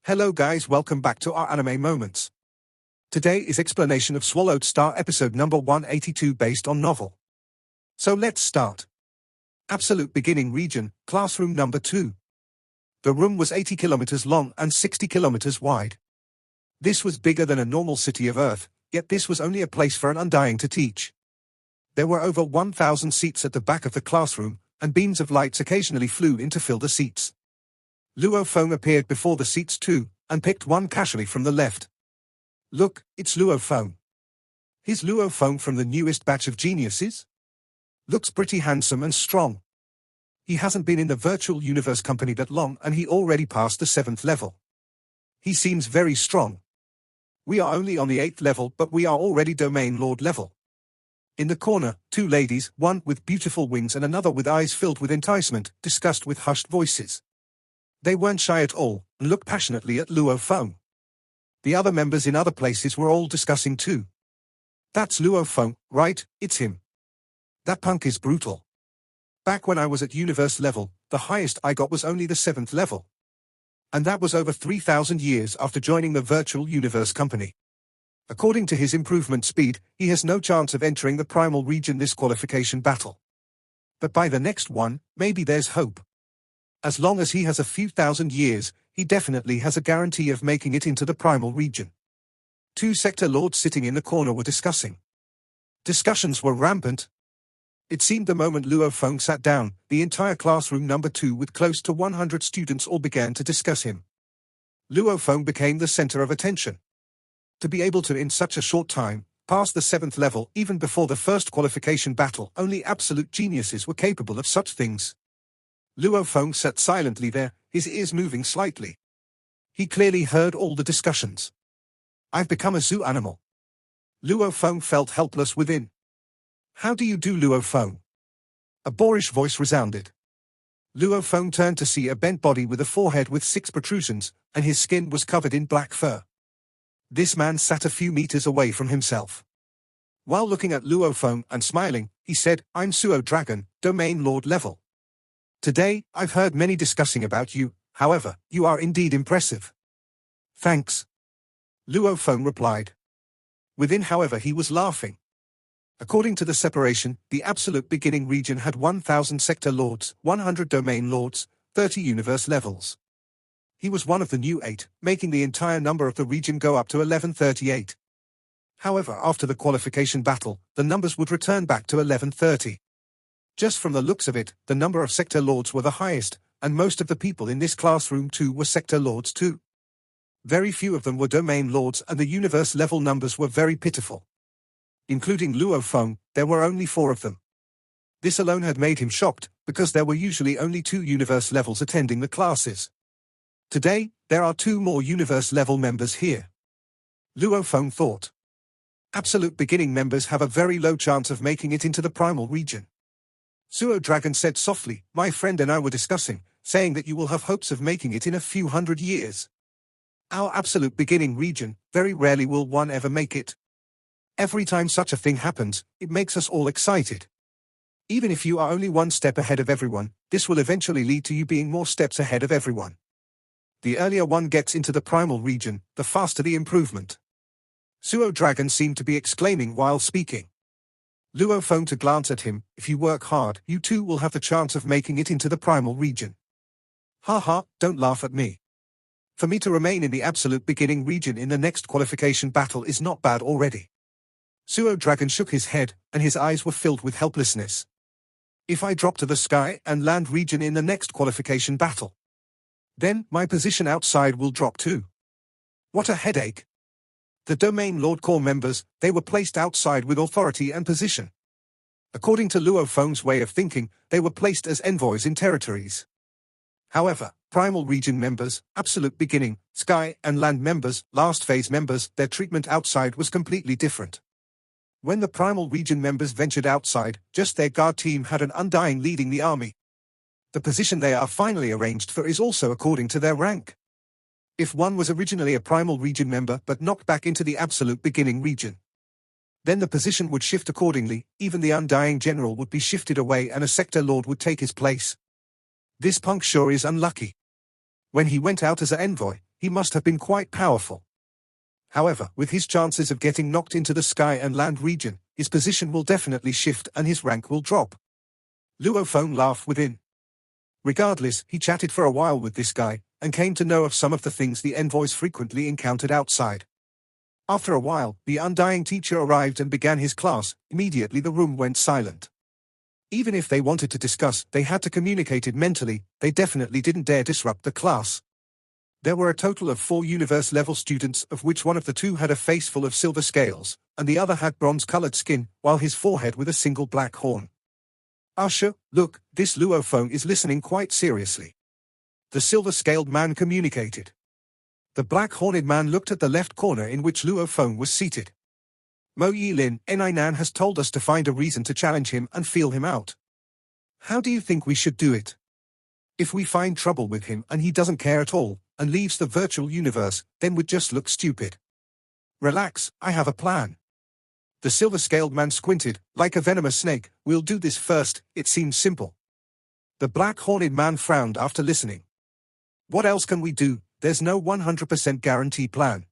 Hello guys, welcome back to our anime moments. Today is explanation of Swallowed Star episode number 182 based on novel. So let's start. Absolute beginning region, classroom number 2. The room was 80 kilometers long and 60 kilometers wide. This was bigger than a normal city of Earth, yet this was only a place for an undying to teach. There were over 1,000 seats at the back of the classroom, and beams of lights occasionally flew in to fill the seats. Luo Feng appeared before the seats too, and picked one casually from the left. Look, it's Luo Feng. He's Luo Feng from the newest batch of geniuses? Looks pretty handsome and strong. He hasn't been in the virtual universe company that long and he already passed the 7th level. He seems very strong. We are only on the 8th level but we are already domain lord level. In the corner, two ladies, one with beautiful wings and another with eyes filled with enticement, discussed with hushed voices. They weren't shy at all, and looked passionately at Luo Feng. The other members in other places were all discussing too. That's Luo Feng, right? It's him. That punk is brutal. Back when I was at universe level, the highest I got was only the 7th level. And that was over 3,000 years after joining the virtual universe company. According to his improvement speed, he has no chance of entering the primal region this qualification battle. But by the next one, maybe there's hope. As long as he has a few thousand years, he definitely has a guarantee of making it into the primal region. Two sector lords sitting in the corner were discussing. Discussions were rampant. It seemed the moment Luo Feng sat down, the entire classroom number 2 with close to 100 students all began to discuss him. Luo Feng became the center of attention. To be able to in such a short time, pass the 7th level even before the first qualification battle, only absolute geniuses were capable of such things. Luo Feng sat silently there, his ears moving slightly. He clearly heard all the discussions. I've become a zoo animal. Luo Feng felt helpless within. How do you do, Luo Feng? A boorish voice resounded. Luo Feng turned to see a bent body with a forehead with 6 protrusions, and his skin was covered in black fur. This man sat a few meters away from himself. While looking at Luo Feng and smiling, he said, I'm Suo Dragon, domain lord level. Today, I've heard many discussing about you, however, you are indeed impressive. Thanks. Luo Feng replied. Within, however, he was laughing. According to the separation, the absolute beginning region had 1,000 sector lords, 100 domain lords, 30 universe levels. He was one of the new 8, making the entire number of the region go up to 1138. However, after the qualification battle, the numbers would return back to 1130. Just from the looks of it, the number of sector lords were the highest, and most of the people in this classroom too were sector lords too. Very few of them were domain lords and the universe level numbers were very pitiful. Including Luo Feng, there were only 4 of them. This alone had made him shocked, because there were usually only 2 universe levels attending the classes. Today, there are 2 more universe level members here. Luo Feng thought. Absolute beginning members have a very low chance of making it into the primal region. Suo Dragon said softly, my friend and I were discussing, saying that you will have hopes of making it in a few hundred years. Our absolute beginning region, very rarely will one ever make it. Every time such a thing happens, it makes us all excited. Even if you are only 1 step ahead of everyone, this will eventually lead to you being more steps ahead of everyone. The earlier one gets into the primal region, the faster the improvement. Suo Dragon seemed to be exclaiming while speaking. Luo Feng to glance at him, if you work hard, you too will have the chance of making it into the primal region. Haha, don't laugh at me. For me to remain in the absolute beginning region in the next qualification battle is not bad already. Suo Dragon shook his head, and his eyes were filled with helplessness. If I drop to the sky and land region in the next qualification battle, then my position outside will drop too. What a headache. The Domain Lord Core members, they were placed outside with authority and position. According to Luo Feng's way of thinking, they were placed as envoys in territories. However, Primal Region members, Absolute Beginning, Sky and Land members, Last Phase members, their treatment outside was completely different. When the Primal Region members ventured outside, just their guard team had an undying leading the army. The position they are finally arranged for is also according to their rank. If one was originally a Primal Region member but knocked back into the Absolute Beginning region, then the position would shift accordingly, even the Undying General would be shifted away and a Sector Lord would take his place. This punk sure is unlucky. When he went out as an envoy, he must have been quite powerful. However, with his chances of getting knocked into the sky and land region, his position will definitely shift and his rank will drop. Luo Feng laughed within. Regardless, he chatted for a while with this guy, and came to know of some of the things the envoys frequently encountered outside. After a while, the undying teacher arrived and began his class. Immediately the room went silent. Even if they wanted to discuss, they had to communicate it mentally. They definitely didn't dare disrupt the class. There were a total of 4 universe-level students, of which one of the 2 had a face full of silver scales, and the other had bronze-colored skin, while his forehead with a single black horn. Usher, look, this Luo Feng is listening quite seriously. The silver-scaled man communicated. The black-horned man looked at the left corner in which Luo Feng was seated. Mo Yilin, Nan has told us to find a reason to challenge him and feel him out. How do you think we should do it? If we find trouble with him and he doesn't care at all, and leaves the virtual universe, then we'd just look stupid. Relax, I have a plan. The silver-scaled man squinted, like a venomous snake. We'll do this first, it seems simple. The black-horned man frowned after listening. What else can we do? There's no 100% guarantee plan.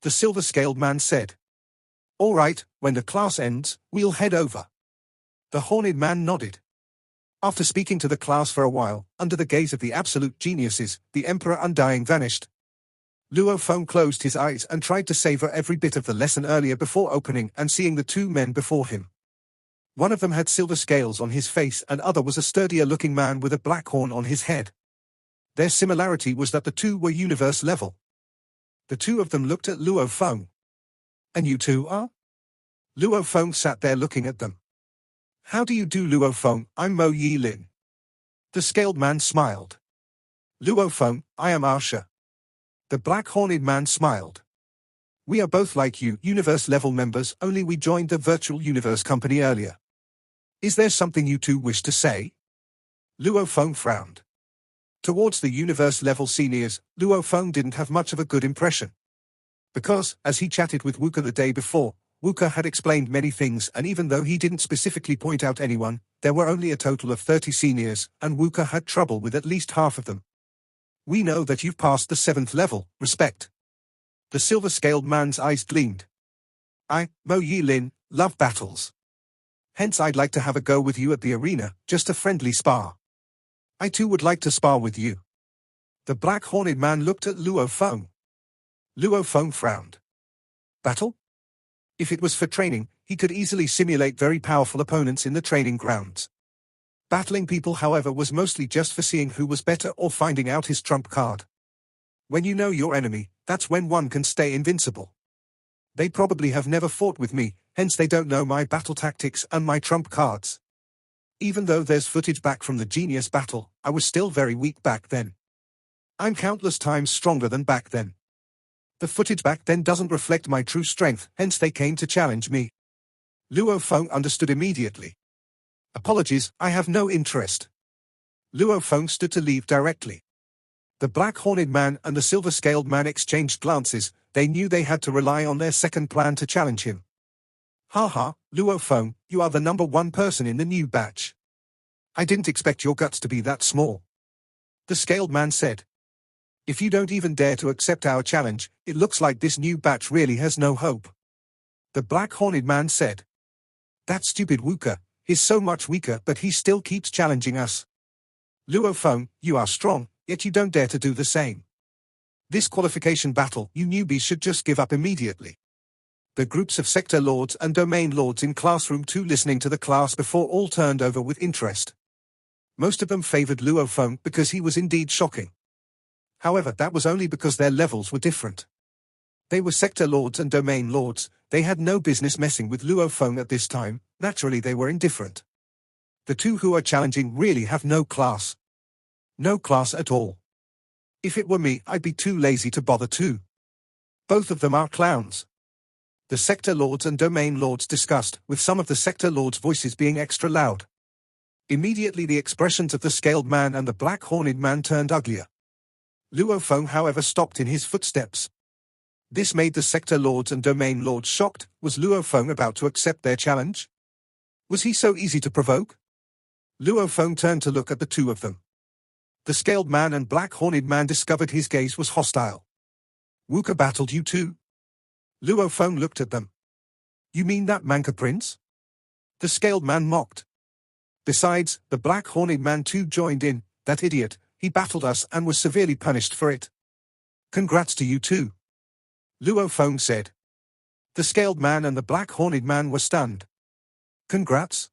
The silver-scaled man said. All right, when the class ends, we'll head over. The horned man nodded. After speaking to the class for a while, under the gaze of the absolute geniuses, the Emperor Undying vanished. Luo Feng closed his eyes and tried to savor every bit of the lesson earlier before opening and seeing the 2 men before him. One of them had silver scales on his face and other was a sturdier-looking man with a black horn on his head. Their similarity was that the 2 were universe level. The 2 of them looked at Luo Feng. And you 2 are? Luo Feng sat there looking at them. How do you do, Luo Feng? I'm Mo Yilin. The scaled man smiled. Luo Feng, I am Arsha. The black-horned man smiled. We are both like you, universe-level members, only we joined the virtual universe company earlier. Is there something you 2 wish to say? Luo Feng frowned. Towards the universe-level seniors, Luo Feng didn't have much of a good impression. Because, as he chatted with Wuka the day before, Wuka had explained many things, and even though he didn't specifically point out anyone, there were only a total of 30 seniors, and Wuka had trouble with at least half of them. We know that you've passed the 7th level, respect. The silver-scaled man's eyes gleamed. I, Mo Yilin, love battles. Hence I'd like to have a go with you at the arena, just a friendly spar. I too would like to spar with you. The black-horned man looked at Luo Feng. Luo Feng frowned. Battle? If it was for training, he could easily simulate very powerful opponents in the training grounds. Battling people, however, was mostly just for seeing who was better or finding out his trump card. When you know your enemy, that's when one can stay invincible. They probably have never fought with me, hence they don't know my battle tactics and my trump cards. Even though there's footage back from the genius battle, I was still very weak back then. I'm countless times stronger than back then. The footage back then doesn't reflect my true strength, hence they came to challenge me. Luo Feng understood immediately. Apologies, I have no interest. Luo Feng stood to leave directly. The black-horned man and the silver-scaled man exchanged glances. They knew they had to rely on their second plan to challenge him. Haha, Luo Feng, you are the number 1 person in the new batch. I didn't expect your guts to be that small. The scaled man said. If you don't even dare to accept our challenge, it looks like this new batch really has no hope. The black-horned man said. That stupid Wuka, he's so much weaker but he still keeps challenging us. Luo Feng, you are strong, yet you don't dare to do the same. This qualification battle, you newbies should just give up immediately. The groups of sector lords and domain lords in classroom 2 listening to the class before all turned over with interest. Most of them favored Luo Feng because he was indeed shocking. However, that was only because their levels were different. They were sector lords and domain lords, they had no business messing with Luo Feng at this time, naturally they were indifferent. The 2 who are challenging really have no class. No class at all. If it were me, I'd be too lazy to bother too. Both of them are clowns. The sector lords and domain lords discussed, with some of the sector lords' voices being extra loud. Immediately the expressions of the scaled man and the black-horned man turned uglier. Luo Feng, however, stopped in his footsteps. This made the sector lords and domain lords shocked. Was Luo Feng about to accept their challenge? Was he so easy to provoke? Luo Feng turned to look at the 2 of them. The scaled man and black horned man discovered his gaze was hostile. Wuka battled you too? Luo Feng looked at them. You mean that Manca prince? The scaled man mocked. Besides, the black horned man too joined in, that idiot, he battled us and was severely punished for it. Congrats to you too. Luo Feng said. The scaled man and the black horned man were stunned. Congrats?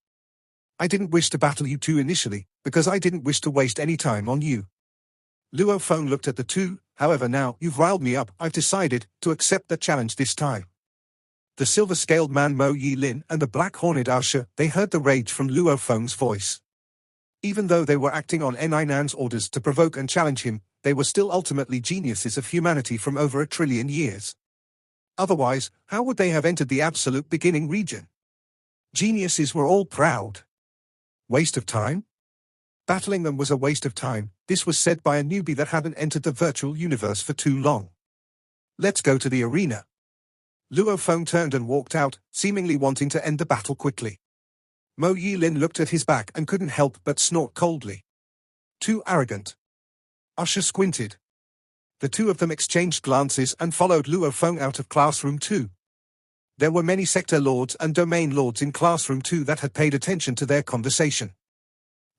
I didn't wish to battle you two initially, because I didn't wish to waste any time on you. Luo Feng looked at the two, however now you've riled me up, I've decided to accept the challenge this time. The silver-scaled man Mo Yilin and the black-horned usher, they heard the rage from Luo Feng's voice. Even though they were acting on Ninan's orders to provoke and challenge him, they were still ultimately geniuses of humanity from over 1 trillion years. Otherwise, how would they have entered the absolute beginning region? Geniuses were all proud. Waste of time? Battling them was a waste of time, this was said by a newbie that hadn't entered the virtual universe for too long. Let's go to the arena. Luo Feng turned and walked out, seemingly wanting to end the battle quickly. Mo Yilin looked at his back and couldn't help but snort coldly. Too arrogant. Usher squinted. The two of them exchanged glances and followed Luo Feng out of classroom 2. There were many sector lords and domain lords in classroom 2 that had paid attention to their conversation.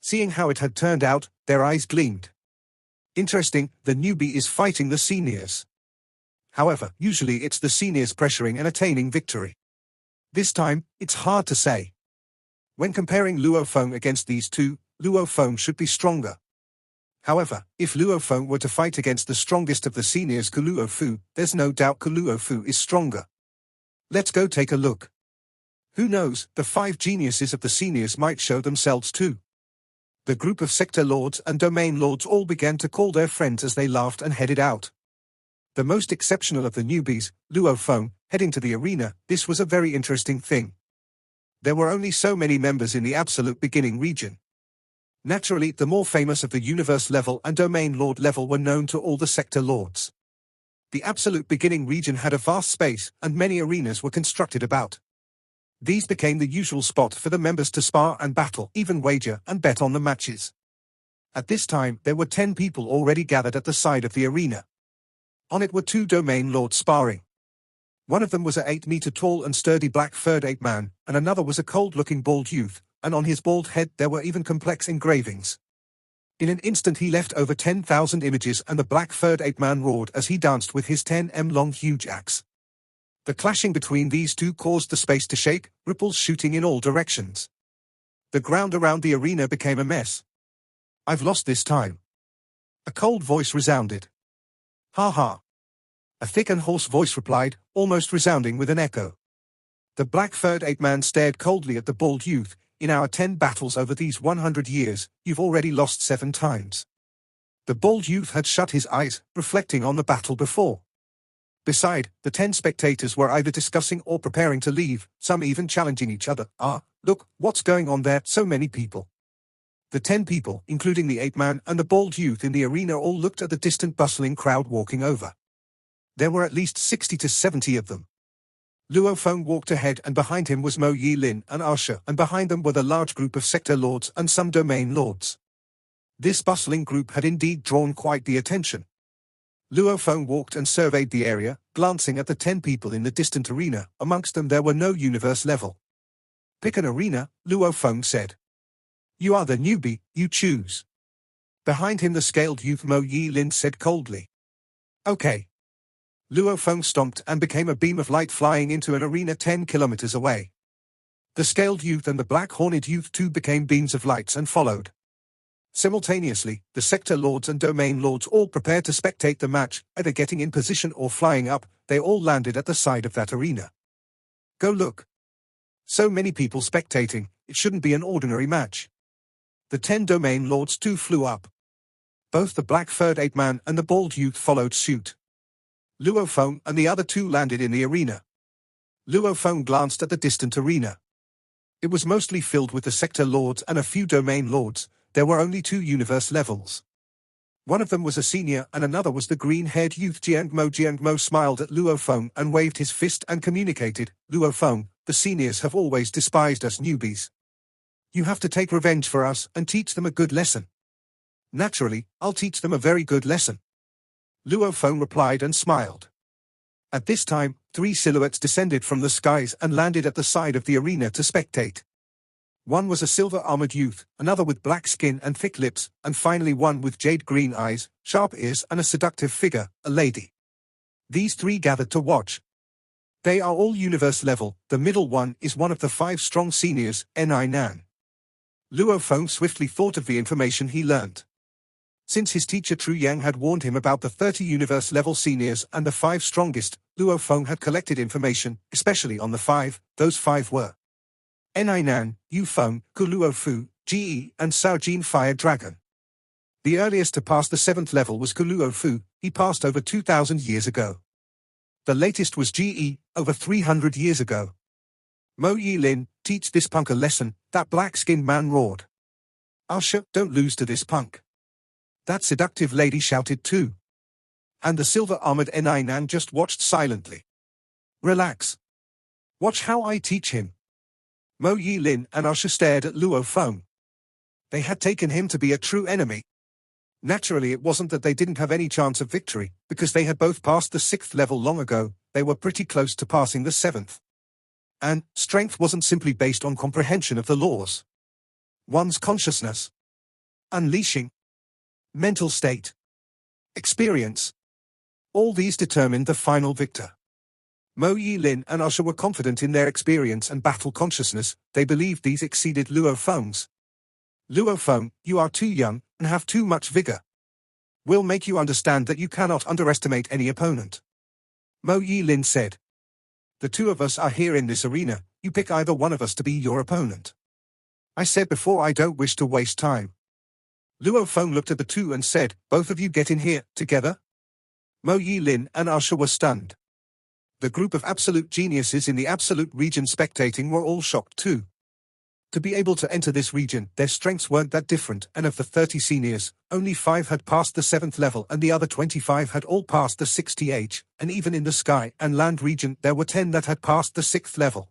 Seeing how it had turned out, their eyes gleamed. Interesting, the newbie is fighting the seniors. However, usually it's the seniors pressuring and attaining victory. This time, it's hard to say. When comparing Luo Feng against these two, Luo Feng should be stronger. However, if Luo Feng were to fight against the strongest of the seniors Luo Fu, there's no doubt Luo Fu is stronger. Let's go take a look. Who knows, the 5 geniuses of the seniors might show themselves too. The group of sector lords and domain lords all began to call their friends as they laughed and headed out. The most exceptional of the newbies, Luo Feng, heading to the arena, this was a very interesting thing. There were only so many members in the absolute beginning region. Naturally, the more famous of the universe level and domain lord level were known to all the sector lords. The absolute beginning region had a vast space, and many arenas were constructed about. These became the usual spot for the members to spar and battle, even wager and bet on the matches. At this time, there were 10 people already gathered at the side of the arena. On it were 2 domain lords sparring. One of them was a 8-meter tall and sturdy black-furred ape man, and another was a cold-looking bald youth, and on his bald head there were even complex engravings. In an instant he left over 10,000 images, and the black-furred ape man roared as he danced with his 10 m-long huge axe. The clashing between these two caused the space to shake, ripples shooting in all directions. The ground around the arena became a mess. I've lost this time. A cold voice resounded. Ha ha. A thick and hoarse voice replied, almost resounding with an echo. The black-furred ape man stared coldly at the bald youth. In our 10 battles over these 100 years, you've already lost 7 times. The bald youth had shut his eyes, reflecting on the battle before. Beside, the 10 spectators were either discussing or preparing to leave, some even challenging each other. Ah, look, what's going on there, so many people. The 10 people, including the ape man and the bald youth in the arena, all looked at the distant bustling crowd walking over. There were at least 60 to 70 of them. Luo Feng walked ahead, and behind him was Mo Yilin and Usher, and behind them were the large group of sector lords and some domain lords. This bustling group had indeed drawn quite the attention. Luo Feng walked and surveyed the area, glancing at the 10 people in the distant arena. Amongst them there were no universe level. Pick an arena, Luo Feng said. You are the newbie, you choose. Behind him the scaled youth Mo Yilin said coldly. Okay. Luo Feng stomped and became a beam of light flying into an arena 10 kilometers away. The scaled youth and the black-horned youth too became beams of lights and followed. Simultaneously, the sector lords and domain lords all prepared to spectate the match, either getting in position or flying up. They all landed at the side of that arena. Go look. So many people spectating, it shouldn't be an ordinary match. The 10 domain lords too flew up. Both the black-furred ape man and the bald youth followed suit. Luo Feng and the other 2 landed in the arena. Luo Feng glanced at the distant arena. It was mostly filled with the sector lords and a few domain lords. There were only 2 universe levels. One of them was a senior and another was the green-haired youth Jiangmo. Jiangmo smiled at Luo Feng and waved his fist and communicated, Luo Feng, the seniors have always despised us newbies. You have to take revenge for us and teach them a good lesson. Naturally, I'll teach them a very good lesson. Luo Feng replied and smiled. At this time, 3 silhouettes descended from the skies and landed at the side of the arena to spectate. One was a silver-armored youth, another with black skin and thick lips, and finally one with jade-green eyes, sharp ears and a seductive figure, a lady. These 3 gathered to watch. They are all universe level. The middle one is one of the 5 strong seniors, Ni Nan. Luo Feng swiftly thought of the information he learnt. Since his teacher Tru Yang had warned him about the 30 universe-level seniors and the 5 strongest, Luo Feng had collected information, especially on the 5. Those 5 were Ni Nan, Yu Feng, Ku Luo Fu, Ge, and Sao Jin Fire Dragon. The earliest to pass the 7th level was Ku Luo Fu. He passed over 2,000 years ago. The latest was Ge, over 300 years ago. Mo Yi Lin, teach this punk a lesson, that black-skinned man roared. Usha, don't lose to this punk. That seductive lady shouted too. And the silver-armored Ni Nan just watched silently. Relax. Watch how I teach him. Mo Yi Lin and Usha stared at Luo Feng. They had taken him to be a true enemy. Naturally, it wasn't that they didn't have any chance of victory, because they had both passed the 6th level long ago. They were pretty close to passing the 7th. And strength wasn't simply based on comprehension of the laws. One's consciousness, unleashing, mental state, experience. All these determined the final victor. Mo Yi Lin and Usha were confident in their experience and battle consciousness. They believed these exceeded Luo Feng's. Luo Feng, you are too young and have too much vigor. We'll make you understand that you cannot underestimate any opponent. Mo Yi Lin said. The 2 of us are here in this arena. You pick either one of us to be your opponent. I said before I don't wish to waste time. Luo Feng looked at the 2 and said, both of you get in here, together? Mo Yi Lin and Usha were stunned. The group of absolute geniuses in the absolute region spectating were all shocked too. To be able to enter this region, their strengths weren't that different, and of the 30 seniors, only 5 had passed the 7th level and the other 25 had all passed the 60H, and even in the sky and land region there were 10 that had passed the 6th level.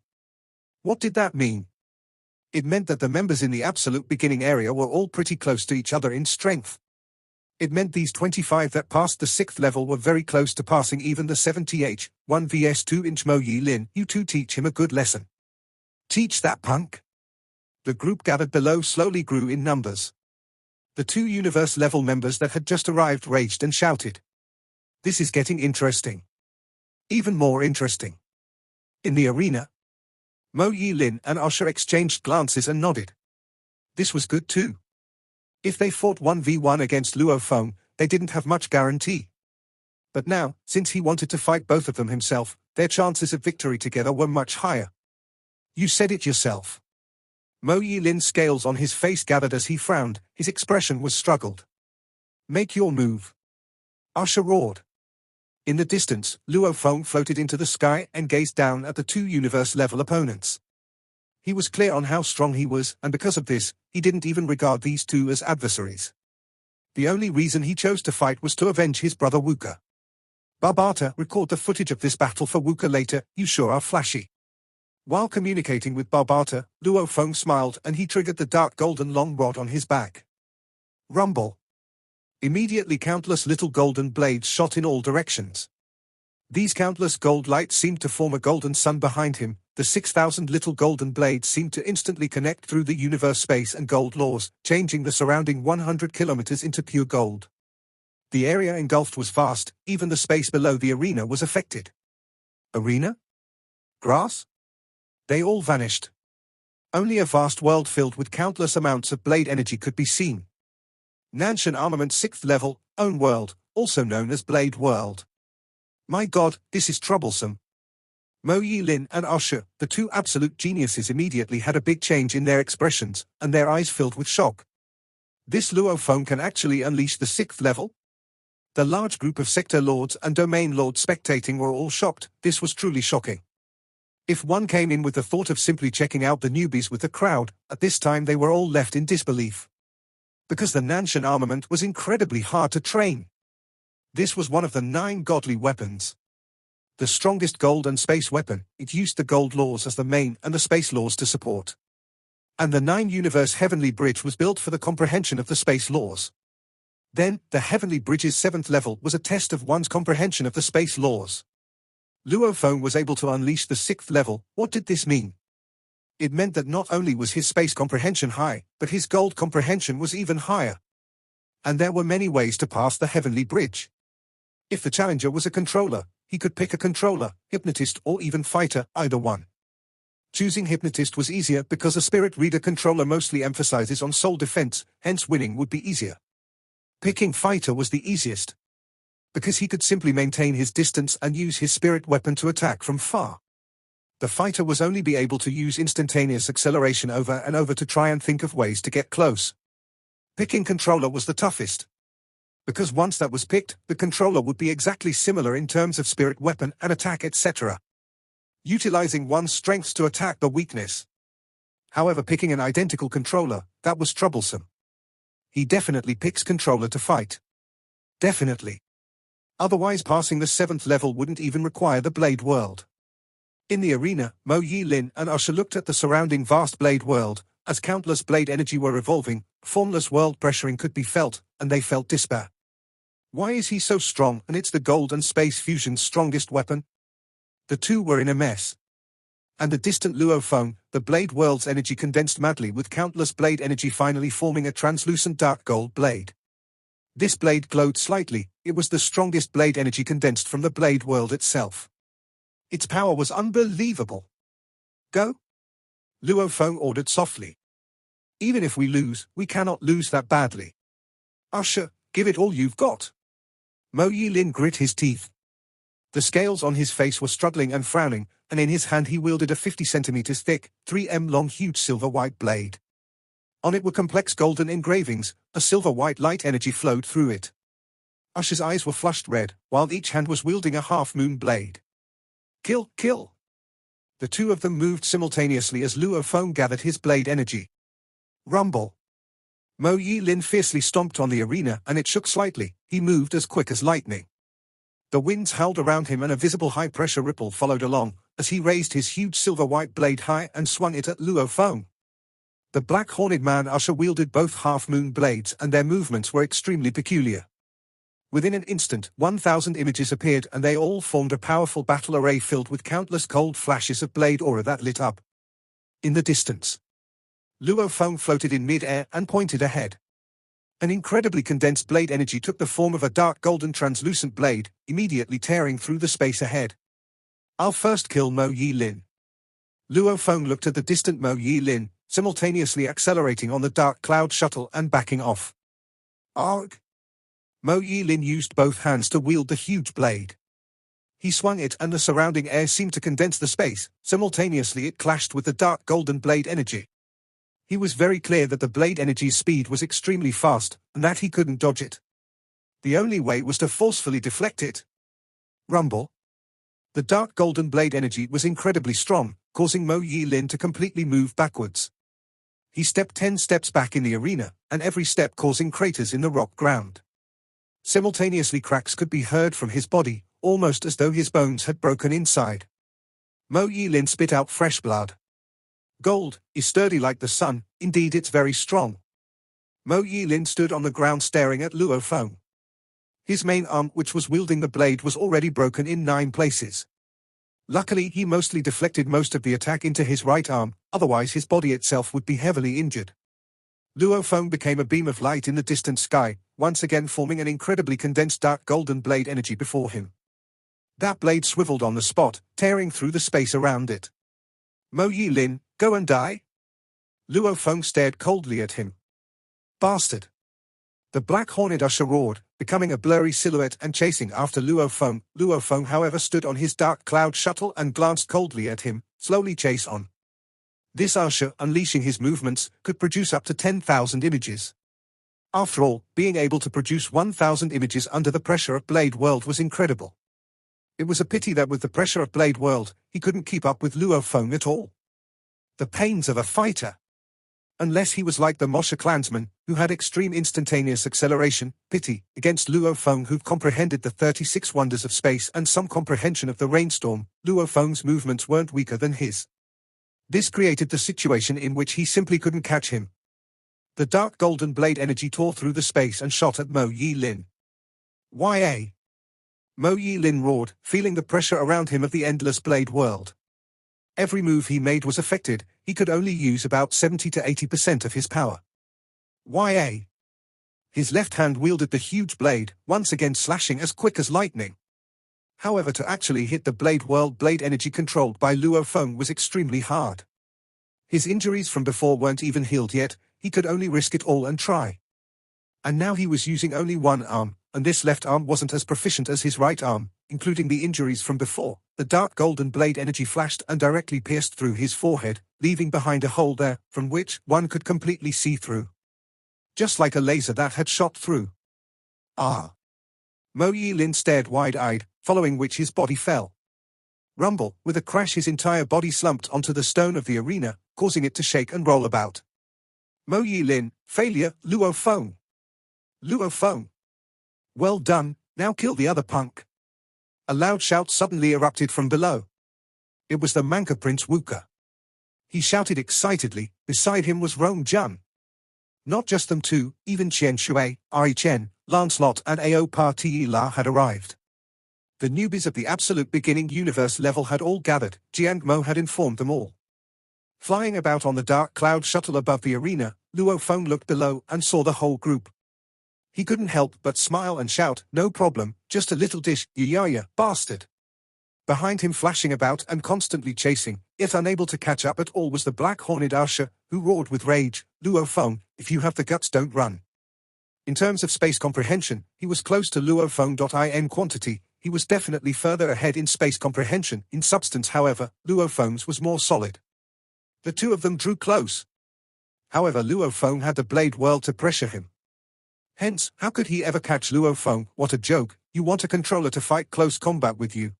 What did that mean? It meant that the members in the absolute beginning area were all pretty close to each other in strength. It meant these 25 that passed the 6th level were very close to passing even the 70H, 1 vs 2-inch Mo Yi Lin. You 2 teach him a good lesson. Teach that punk. The group gathered below slowly grew in numbers. The 2 universe-level members that had just arrived raged and shouted. This is getting interesting. Even more interesting. In the arena, Mo Yi Lin and Usha exchanged glances and nodded. This was good too. If they fought 1v1 against Luo Feng, they didn't have much guarantee. But now, since he wanted to fight both of them himself, their chances of victory together were much higher. You said it yourself. Mo Yi Lin's scales on his face gathered as he frowned. His expression was struggled. Make your move. Usha roared. In the distance, Luo Feng floated into the sky and gazed down at the 2 universe-level opponents. He was clear on how strong he was, and because of this, he didn't even regard these 2 as adversaries. The only reason he chose to fight was to avenge his brother Wuka. Barbata, record the footage of this battle for Wuka later. You sure are flashy. While communicating with Barbata, Luo Feng smiled and he triggered the dark golden long rod on his back. Rumble. Immediately countless little golden blades shot in all directions. These countless gold lights seemed to form a golden sun behind him. The 6,000 little golden blades seemed to instantly connect through the universe space and gold laws, changing the surrounding 100 kilometers into pure gold. The area engulfed was vast, even the space below the arena was affected. Arena? Grass? They all vanished. Only a vast world filled with countless amounts of blade energy could be seen. Nanshan Armament 6th level, own world, also known as Blade World. My god, this is troublesome. Mo Yi Lin and Usha, the 2 absolute geniuses, immediately had a big change in their expressions, and their eyes filled with shock. This Luo Feng can actually unleash the 6th level? The large group of sector lords and domain lords spectating were all shocked. This was truly shocking. If one came in with the thought of simply checking out the newbies with the crowd, at this time they were all left in disbelief. Because the Nanshan armament was incredibly hard to train. This was one of the 9 godly weapons. The strongest gold and space weapon. It used the gold laws as the main and the space laws to support. And the 9 universe heavenly bridge was built for the comprehension of the space laws. Then, the Heavenly Bridge's 7th level was a test of one's comprehension of the space laws. Luo Feng was able to unleash the 6th level. What did this mean? It meant that not only was his space comprehension high, but his gold comprehension was even higher. And there were many ways to pass the Heavenly Bridge. If the challenger was a controller, he could pick a controller, hypnotist, or even fighter, either one. Choosing hypnotist was easier because a spirit reader controller mostly emphasizes on soul defense, hence winning would be easier. Picking fighter was the easiest, because he could simply maintain his distance and use his spirit weapon to attack from far. The fighter was only be able to use instantaneous acceleration over and over to try and think of ways to get close. Picking controller was the toughest, because once that was picked, the controller would be exactly similar in terms of spirit weapon and attack, etc. Utilizing one's strengths to attack the weakness. However, picking an identical controller, that was troublesome. He definitely picks controller to fight. Definitely. Otherwise passing the 7th level wouldn't even require the Blade World. In the arena, Mo Yilin and Usher looked at the surrounding vast Blade World. As countless blade energy were revolving, formless world pressuring could be felt, and they felt despair. Why is he so strong, and it's the gold and space fusion's strongest weapon? The two were in a mess. And the distant Luo Feng, the Blade World's energy condensed madly with countless blade energy finally forming a translucent dark gold blade. This blade glowed slightly. It was the strongest blade energy condensed from the Blade World itself. Its power was unbelievable. Go? Luo Feng ordered softly. Even if we lose, we cannot lose that badly. Usher, give it all you've got. Mo Yilin grit his teeth. The scales on his face were struggling and frowning, and in his hand he wielded a 50 centimeters thick, 3 long huge silver-white blade. On it were complex golden engravings. A silver-white light energy flowed through it. Usher's eyes were flushed red, while each hand was wielding a half-moon blade. Kill, kill! The two of them moved simultaneously as Luo Feng gathered his blade energy. Rumble! Mo Yilin fiercely stomped on the arena and it shook slightly. He moved as quick as lightning. The winds howled around him and a visible high-pressure ripple followed along, as he raised his huge silver-white blade high and swung it at Luo Feng. The black-horned man Usher wielded both half-moon blades and their movements were extremely peculiar. Within an instant, 1,000 images appeared and they all formed a powerful battle array filled with countless cold flashes of blade aura that lit up. In the distance, Luo Feng floated in mid-air and pointed ahead. An incredibly condensed blade energy took the form of a dark golden translucent blade, immediately tearing through the space ahead. I'll first kill Mo Yilin. Luo Feng looked at the distant Mo Yilin, simultaneously accelerating on the dark cloud shuttle and backing off. Arg! Mo Yilin used both hands to wield the huge blade. He swung it and the surrounding air seemed to condense the space. Simultaneously it clashed with the dark golden blade energy. He was very clear that the blade energy's speed was extremely fast, and that he couldn't dodge it. The only way was to forcefully deflect it. Rumble. The dark golden blade energy was incredibly strong, causing Mo Yilin to completely move backwards. He stepped 10 steps back in the arena, and every step causing craters in the rock ground. Simultaneously cracks could be heard from his body, almost as though his bones had broken inside. Mo Yilin spit out fresh blood. Gold is sturdy like the sun, indeed it's very strong. Mo Yilin stood on the ground staring at Luo Feng. His main arm, which was wielding the blade, was already broken in 9 places. Luckily he mostly deflected most of the attack into his right arm, otherwise his body itself would be heavily injured. Luo Feng became a beam of light in the distant sky, once again forming an incredibly condensed dark golden blade energy before him. That blade swiveled on the spot, tearing through the space around it. Mo Yilin, go and die? Luo Feng stared coldly at him. Bastard! The black-horned Usher roared, becoming a blurry silhouette and chasing after Luo Feng. Luo Feng, however, stood on his dark cloud shuttle and glanced coldly at him, slowly chase on. This Usher, unleashing his movements, could produce up to 10,000 images. After all, being able to produce 1,000 images under the pressure of Blade World was incredible. It was a pity that with the pressure of Blade World, he couldn't keep up with Luo Feng at all. The pains of a fighter. Unless he was like the Moshe clansman, who had extreme instantaneous acceleration, pity, against Luo Feng, who comprehended the 36 wonders of space and some comprehension of the rainstorm. Luo Feng's movements weren't weaker than his. This created the situation in which he simply couldn't catch him. The dark golden blade energy tore through the space and shot at Mo Yi-lin. "Ya!" Mo Yi-lin roared, feeling the pressure around him of the endless blade world. Every move he made was affected, he could only use about 70 to 80% of his power. "Ya!" His left hand wielded the huge blade, once again slashing as quick as lightning. However, to actually hit the blade world blade energy controlled by Luo Feng was extremely hard. His injuries from before weren't even healed yet, he could only risk it all and try. And now he was using only one arm, and this left arm wasn't as proficient as his right arm, including the injuries from before. The dark golden blade energy flashed and directly pierced through his forehead, leaving behind a hole there, from which one could completely see through. Just like a laser that had shot through. Ah! Mo Yi-lin stared wide-eyed, following which his body fell. Rumble, with a crash his entire body slumped onto the stone of the arena, causing it to shake and roll about. Mo Yi-lin, failure, Luo Feng. Luo Feng. Well done, now kill the other punk. A loud shout suddenly erupted from below. It was the Manca Prince Wuka. He shouted excitedly, beside him was Rong Jun. Not just them two, even Qian Shui, Ari Chen, Lancelot and Ao Pa Ti La had arrived. The newbies of the absolute beginning universe level had all gathered, Jiang Mo had informed them all. Flying about on the dark cloud shuttle above the arena, Luo Feng looked below and saw the whole group. He couldn't help but smile and shout, "No problem, just a little dish, ya bastard." Behind him flashing about and constantly chasing, yet unable to catch up at all was the black horned usher, who roared with rage, "Luo Feng, if you have the guts don't run." In terms of space comprehension, he was close to Luo Feng. In quantity, he was definitely further ahead in space comprehension. In substance, however, Luo Feng's was more solid. The two of them drew close. However, Luo Feng had the blade world to pressure him. Hence, how could he ever catch Luo Feng? What a joke, you want a controller to fight close combat with you.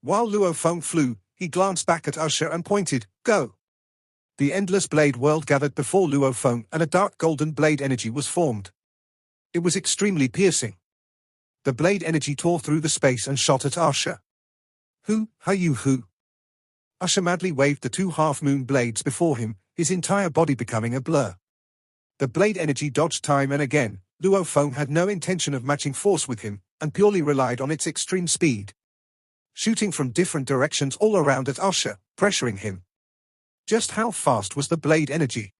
While Luo Feng flew, he glanced back at Usher and pointed, "Go." The endless blade world gathered before Luo Feng and a dark golden blade energy was formed. It was extremely piercing. The blade energy tore through the space and shot at Usher. "Who, are you who?" Usher madly waved the two half-moon blades before him, his entire body becoming a blur. The blade energy dodged time and again. Luo Feng had no intention of matching force with him, and purely relied on its extreme speed. Shooting from different directions all around at Usher, pressuring him. Just how fast was the blade energy?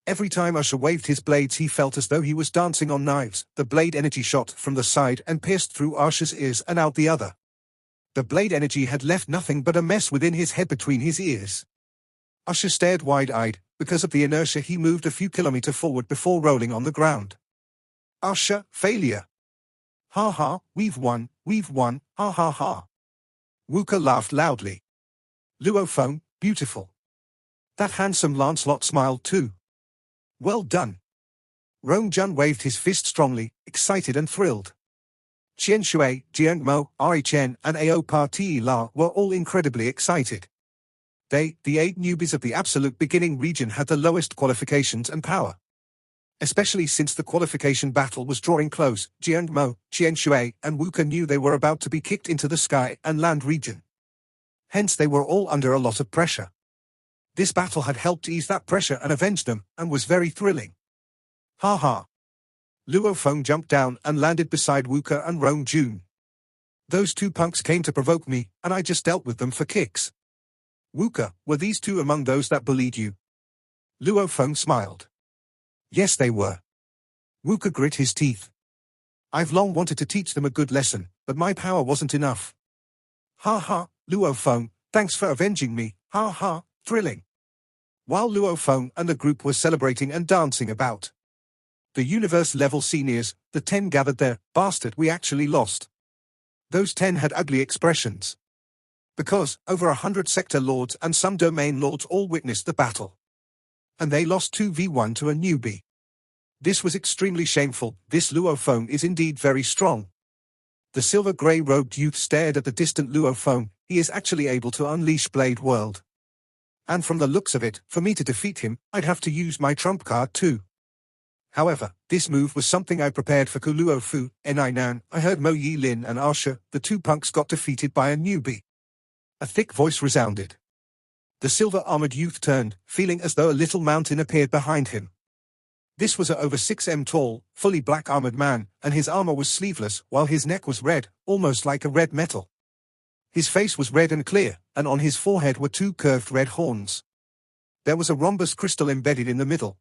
Every time Usher waved his blades he felt as though he was dancing on knives. The blade energy shot from the side and pierced through Usher's ears and out the other. The blade energy had left nothing but a mess within his head between his ears. Usher stared wide-eyed. Because of the inertia he moved a few kilometers forward before rolling on the ground. Usher, failure. "Ha ha, we've won, ha ha ha." Wuka laughed loudly. Luo Feng, beautiful. That handsome Lancelot smiled too. "Well done." Rong Jun waved his fist strongly, excited and thrilled. Qian Shui, Jiang Mo, Ari Chen and Ao Pa Ti La were all incredibly excited. They, the 8 newbies of the absolute beginning region, had the lowest qualifications and power. Especially since the qualification battle was drawing close, Jiang Mo, Qian Shui and Wuka knew they were about to be kicked into the sky and land region. Hence they were all under a lot of pressure. This battle had helped ease that pressure and avenge them, and was very thrilling. "Ha ha." Luo Feng jumped down and landed beside Wuka and Rong Jun. "Those two punks came to provoke me, and I just dealt with them for kicks." "Wuka, were these two among those that bullied you?" Luo Feng smiled. "Yes, they were." Wuka grit his teeth. "I've long wanted to teach them a good lesson, but my power wasn't enough." "Ha ha, Luo Feng, thanks for avenging me, ha ha, thrilling." While Luo Feng and the group were celebrating and dancing about. The universe-level seniors, the 10 gathered there, "Bastard, we actually lost." Those 10 had ugly expressions. Because, over 100 sector lords and some domain lords all witnessed the battle. And they lost 2v1 to a newbie. This was extremely shameful. This Luo Feng is indeed very strong. The silver-grey-robed youth stared at the distant Luo Feng. He is actually able to unleash Blade World. And from the looks of it, for me to defeat him, I'd have to use my trump card too. However, this move was something I prepared for Luo Fu, Nan. I heard Mo Yi-lin and Usher, the two punks got defeated by a newbie. A thick voice resounded. The silver-armored youth turned, feeling as though a little mountain appeared behind him. This was a over 6 m tall, fully black armored man, and his armor was sleeveless while his neck was red, almost like a red metal. His face was red and clear, and on his forehead were 2 curved red horns. There was a rhombus crystal embedded in the middle.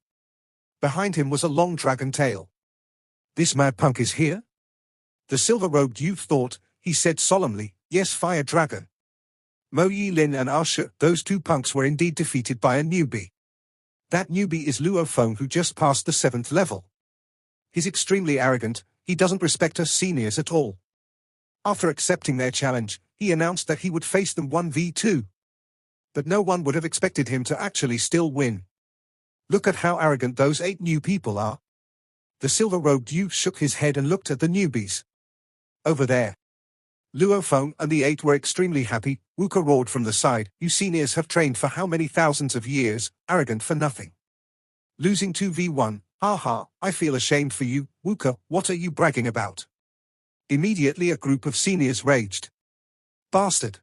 Behind him was a long dragon tail. This mad punk is here? The silver-robed youth thought. He said solemnly, "Yes, Fire Dragon." Mo Yi Lin and Arsha, those 2 punks were indeed defeated by a newbie. That newbie is Luo Feng, who just passed the 7th level. He's extremely arrogant. He doesn't respect us seniors at all. After accepting their challenge, he announced that he would face them 1v2. But no one would have expected him to actually still win. Look at how arrogant those 8 new people are. The silver-robed youth shook his head and looked at the newbies. Over there. Luo Feng and the 8 were extremely happy. Wuka roared from the side, "You seniors have trained for how many thousands of years, arrogant for nothing. Losing 2v1, haha, I feel ashamed for you, Wuka, what are you bragging about?" Immediately a group of seniors raged. "Bastard!"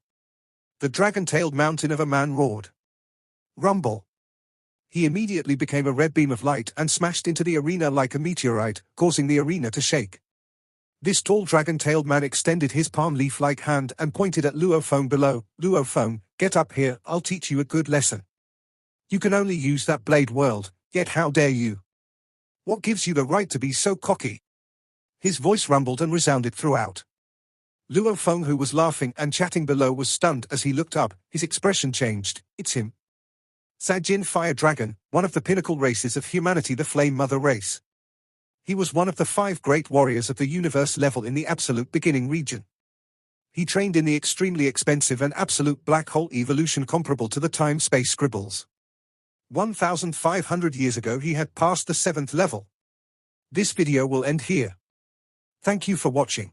The dragon-tailed mountain of a man roared. "Rumble!" He immediately became a red beam of light and smashed into the arena like a meteorite, causing the arena to shake. This tall dragon-tailed man extended his palm leaf-like hand and pointed at Luo Feng below. "Luo Feng, get up here, I'll teach you a good lesson. You can only use that blade world, yet how dare you? What gives you the right to be so cocky?" His voice rumbled and resounded throughout. Luo Feng, who was laughing and chatting below, was stunned as he looked up. His expression changed. It's him. Sajin Fire Dragon, one of the pinnacle races of humanity, the Flame Mother race. He was one of the 5 great warriors of the universe level in the absolute beginning region. He trained in the extremely expensive and absolute black hole evolution comparable to the time-space scribbles. 1,500 years ago he had passed the 7th level. This video will end here. Thank you for watching.